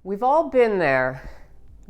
We've all been there,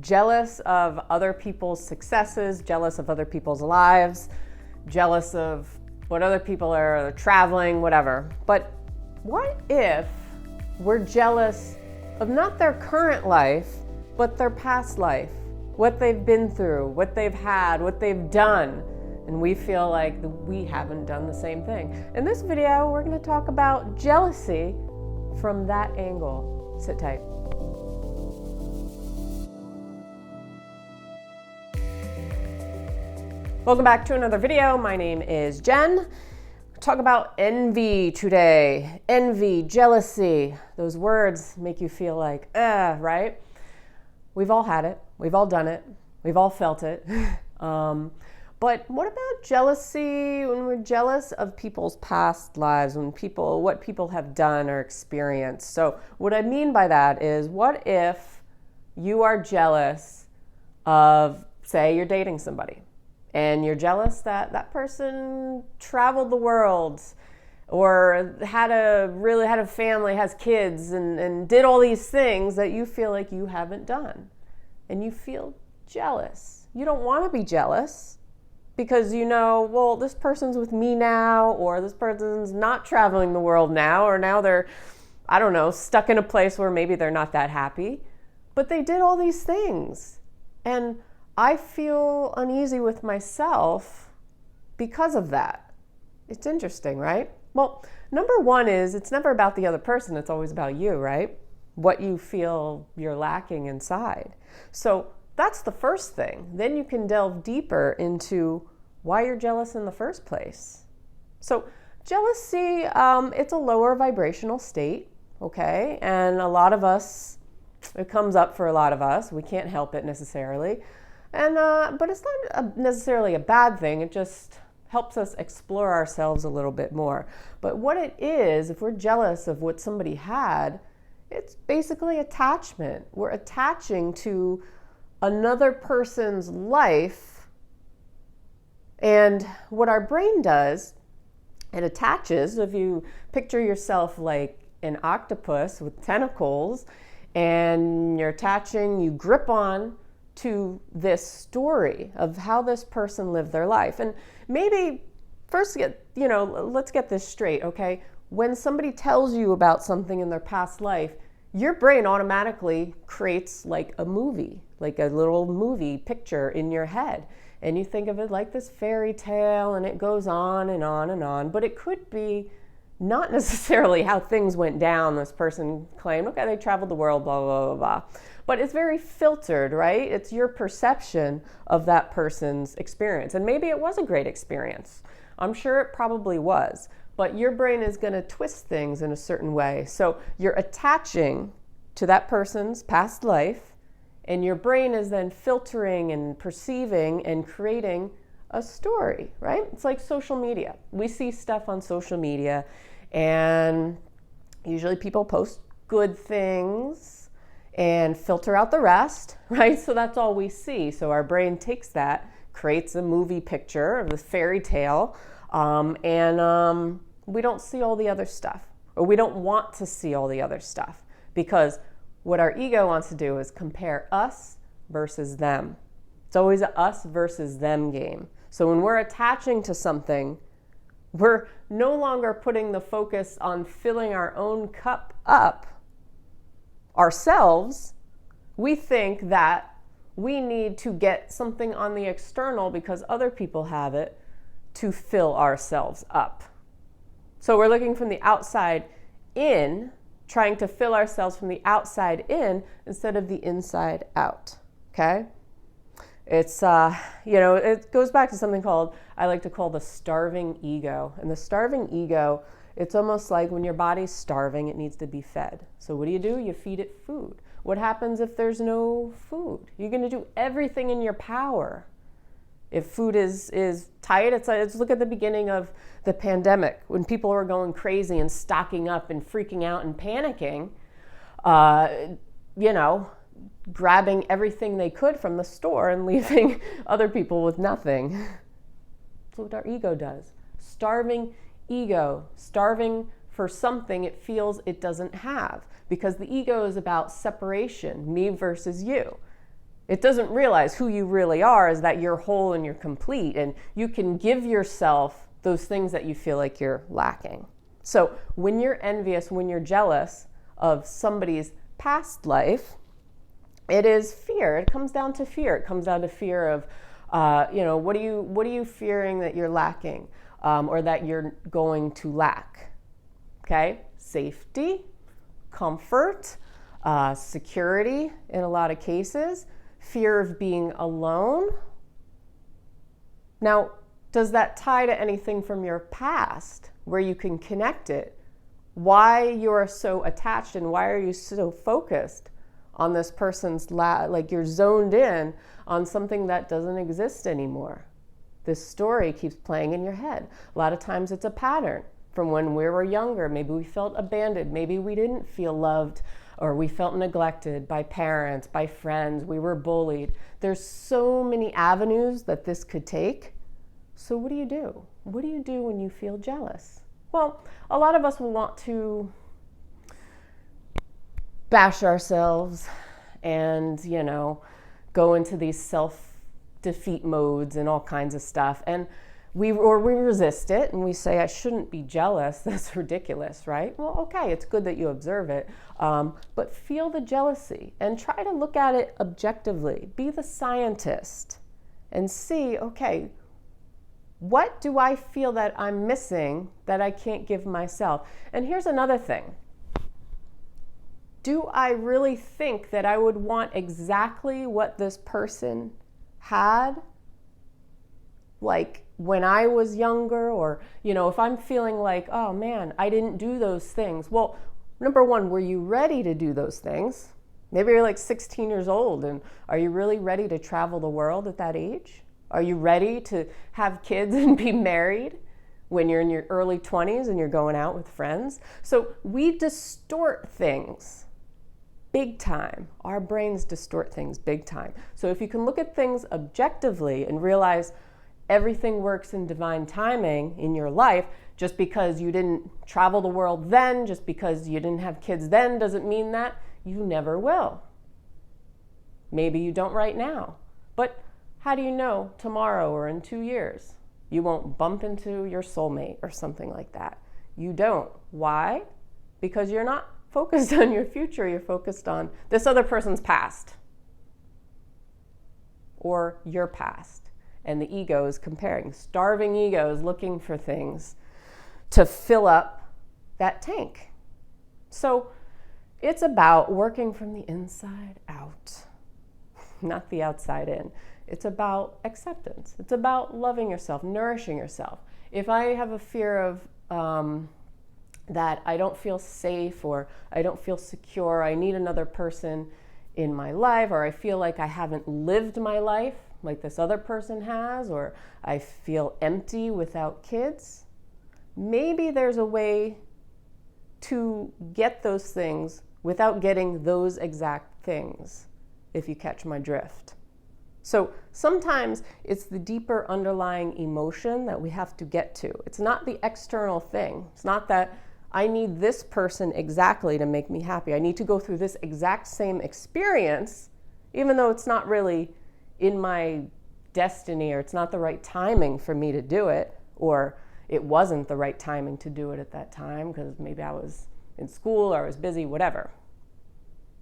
jealous of other people's successes, jealous of other people's lives, jealous of what other people are traveling, whatever. But what if we're jealous of not their current life, but their past life, what they've been through, what they've had, what they've done, and we feel like we haven't done the same thing? In this video, we're going to talk about jealousy from that angle. Sit tight. Welcome back to another video. My name is Jen. We'll talk about envy today. Envy, jealousy. Those words make you feel like, right? We've all had it. We've all done it. We've all felt it. But what about jealousy when we're jealous of people's past lives, what people have done or experienced? So what I mean by that is, what if you are jealous of, say, you're dating somebody, and you're jealous that that person traveled the world or had a family, has kids, and did all these things that you feel like you haven't done. And you feel jealous. You don't want to be jealous because you know, well, this person's with me now, or this person's not traveling the world now, or now they're, I don't know, stuck in a place where maybe they're not that happy. But they did all these things. And I feel uneasy with myself because of that. It's interesting, right? Well, number one is, it's never about the other person. It's always about you, right? What you feel you're lacking inside. So that's the first thing. Then you can delve deeper into why you're jealous in the first place. So jealousy, it's a lower vibrational state, okay? And a lot of us, it comes up for a lot of us. We can't help it necessarily. And but it's not necessarily a bad thing. It just helps us explore ourselves a little bit more. But what it is, if we're jealous of what somebody had, it's basically attachment. We're attaching to another person's life. And what our brain does, it attaches. If you picture yourself like an octopus with tentacles, and you're attaching, you grip on to this story of how this person lived their life. And maybe first let's get this straight, okay? When somebody tells you about something in their past life, your brain automatically creates like a movie, like a little movie picture in your head. And you think of it like this fairy tale, and it goes on and on and on. But it could be not necessarily how things went down. This person claimed, okay, they traveled the world, blah, blah, blah, blah. But it's very filtered, right? It's your perception of that person's experience. And maybe it was a great experience. I'm sure it probably was. But your brain is going to twist things in a certain way. So you're attaching to that person's past life, and your brain is then filtering and perceiving and creating a story, right? It's like social media. We see stuff on social media, and usually people post good things and filter out the rest, right? So that's all we see. So our brain takes that, creates a movie picture of the fairy tale, and we don't see all the other stuff, or we don't want to see all the other stuff, because what our ego wants to do is compare us versus them. It's always a us versus them game. So when we're attaching to something, we're no longer putting the focus on filling our own cup up ourselves. We think that we need to get something on the external because other people have it to fill ourselves up. So we're looking from the outside in, trying to fill ourselves from the outside in instead of the inside out, okay? It's, it goes back to something I like to call the starving ego. And the starving ego, it's almost like when your body's starving, it needs to be fed. So what do? You feed it food. What happens if there's no food? You're going to do everything in your power. If food is tight, it's look at the beginning of the pandemic when people were going crazy and stocking up and freaking out and panicking, grabbing everything they could from the store and leaving other people with nothing. That's what our ego does. Starving ego, starving for something it feels it doesn't have, because the ego is about separation, me versus you. It doesn't realize who you really are is that you're whole and you're complete, and you can give yourself those things that you feel like you're lacking. So when you're envious, when you're jealous of somebody's past life, it is fear. It comes down to fear. It comes down to fear of, what are you fearing that you're lacking, or that you're going to lack? Okay, safety, comfort, security in a lot of cases, fear of being alone. Now, does that tie to anything from your past where you can connect it? Why you're so attached and why are you so focused on this person's like you're zoned in on something that doesn't exist anymore? This story keeps playing in your head. A lot of times it's a pattern from when we were younger. Maybe we felt abandoned. Maybe we didn't feel loved, or we felt neglected by parents, by friends. We were bullied. There's so many avenues that this could take. So what do you do? What do you do when you feel jealous? Well, a lot of us will want to bash ourselves and, go into these self-defeat modes and all kinds of stuff. And we resist it and we say, I shouldn't be jealous. That's ridiculous, right? Well, okay, it's good that you observe it, but feel the jealousy and try to look at it objectively. Be the scientist and see, okay, what do I feel that I'm missing that I can't give myself? And here's another thing. Do I really think that I would want exactly what this person had? Like when I was younger, or, if I'm feeling like, oh man, I didn't do those things. Well, number one, were you ready to do those things? Maybe you're like 16 years old, and are you really ready to travel the world at that age? Are you ready to have kids and be married when you're in your early 20s and you're going out with friends? So we distort things big time. Our brains distort things big time. So if you can look at things objectively and realize everything works in divine timing in your life, just because you didn't travel the world then, just because you didn't have kids then, doesn't mean that you never will. Maybe you don't right now, but how do you know tomorrow or in 2 years you won't bump into your soulmate or something like that? You don't. Why? Because you're not focused on your future. You're focused on this other person's past or your past. And the ego is comparing. Starving ego is looking for things to fill up that tank. So it's about working from the inside out, not the outside in. It's about acceptance. It's about loving yourself, nourishing yourself. If I have a fear of that I don't feel safe, or I don't feel secure, I need another person in my life, or I feel like I haven't lived my life like this other person has, or I feel empty without kids, maybe there's a way to get those things without getting those exact things, if you catch my drift. So sometimes it's the deeper underlying emotion that we have to get to. It's not the external thing. It's not that I need this person exactly to make me happy. I need to go through this exact same experience, even though it's not really in my destiny, or it's not the right timing for me to do it, or it wasn't the right timing to do it at that time because maybe I was in school or I was busy, whatever.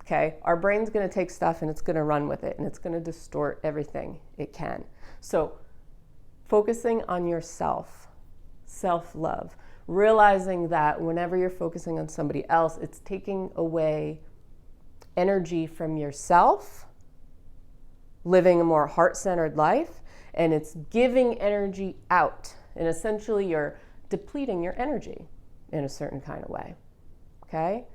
Okay, our brain's going to take stuff and it's going to run with it, and it's going to distort everything it can. So focusing on yourself, self-love, realizing that whenever you're focusing on somebody else, it's taking away energy from yourself, living a more heart-centered life, and it's giving energy out. And essentially you're depleting your energy in a certain kind of way. Okay?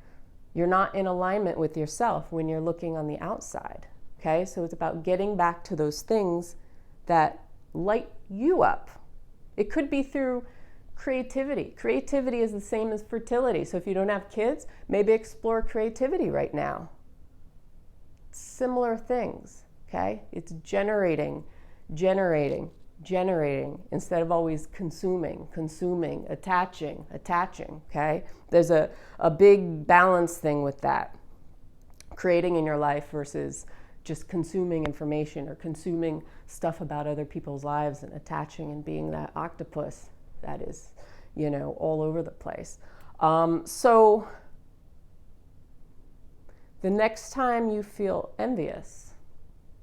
You're not in alignment with yourself when you're looking on the outside. Okay? So it's about getting back to those things that light you up. It could be through creativity. Creativity is the same as fertility. So if you don't have kids, maybe explore creativity right now. Similar things, okay? It's generating generating instead of always consuming, attaching, okay? There's a big balance thing with that. Creating in your life versus just consuming information or consuming stuff about other people's lives and attaching and being that octopus that is, all over the place. So the next time you feel envious,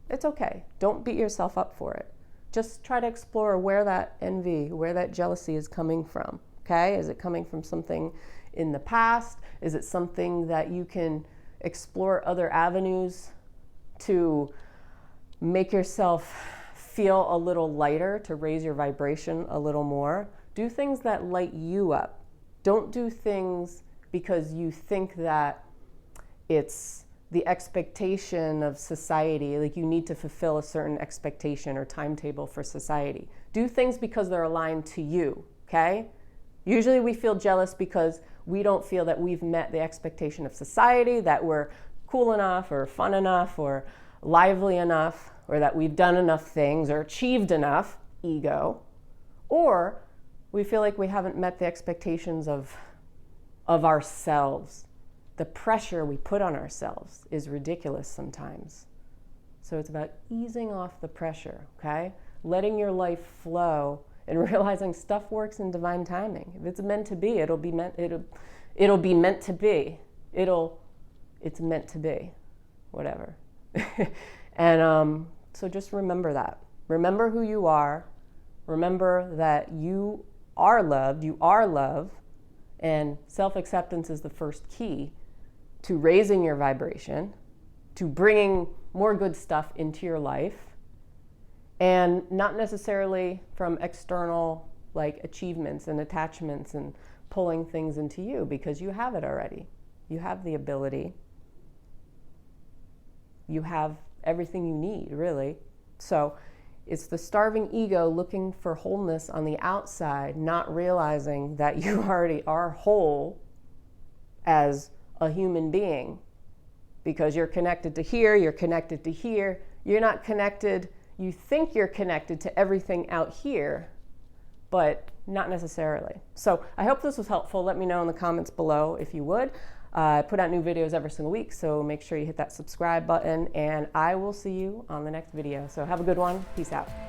it's okay. Don't beat yourself up for it. Just try to explore where that envy, where that jealousy is coming from, okay? Is it coming from something in the past? Is it something that you can explore other avenues to make yourself feel a little lighter, to raise your vibration a little more? Do things that light you up. Don't do things because you think that it's the expectation of society, like you need to fulfill a certain expectation or timetable for society. Do things because they're aligned to you, okay? Usually we feel jealous because we don't feel that we've met the expectation of society, that we're cool enough or fun enough or lively enough, or that we've done enough things or achieved enough, ego. Or we feel like we haven't met the expectations of ourselves. The pressure we put on ourselves is ridiculous sometimes. So it's about easing off the pressure, okay? Letting your life flow and realizing stuff works in divine timing. If it's meant to be, it'll be meant to be. It's meant to be, whatever. And so just remember that. Remember who you are. Remember that you are loved, you are love, and self-acceptance is the first key to raising your vibration, to bringing more good stuff into your life, and not necessarily from external achievements and attachments and pulling things into you, because you have it already. You have the ability. You have everything you need, really. So it's the starving ego looking for wholeness on the outside, not realizing that you already are whole as a human being, because you're connected to here, you're connected to here. You're not connected, you think you're connected to everything out here, but not necessarily. So I hope this was helpful. Let me know in the comments below if you would. I put out new videos every single week, so make sure you hit that subscribe button, and I will see you on the next video. So have a good one. Peace out.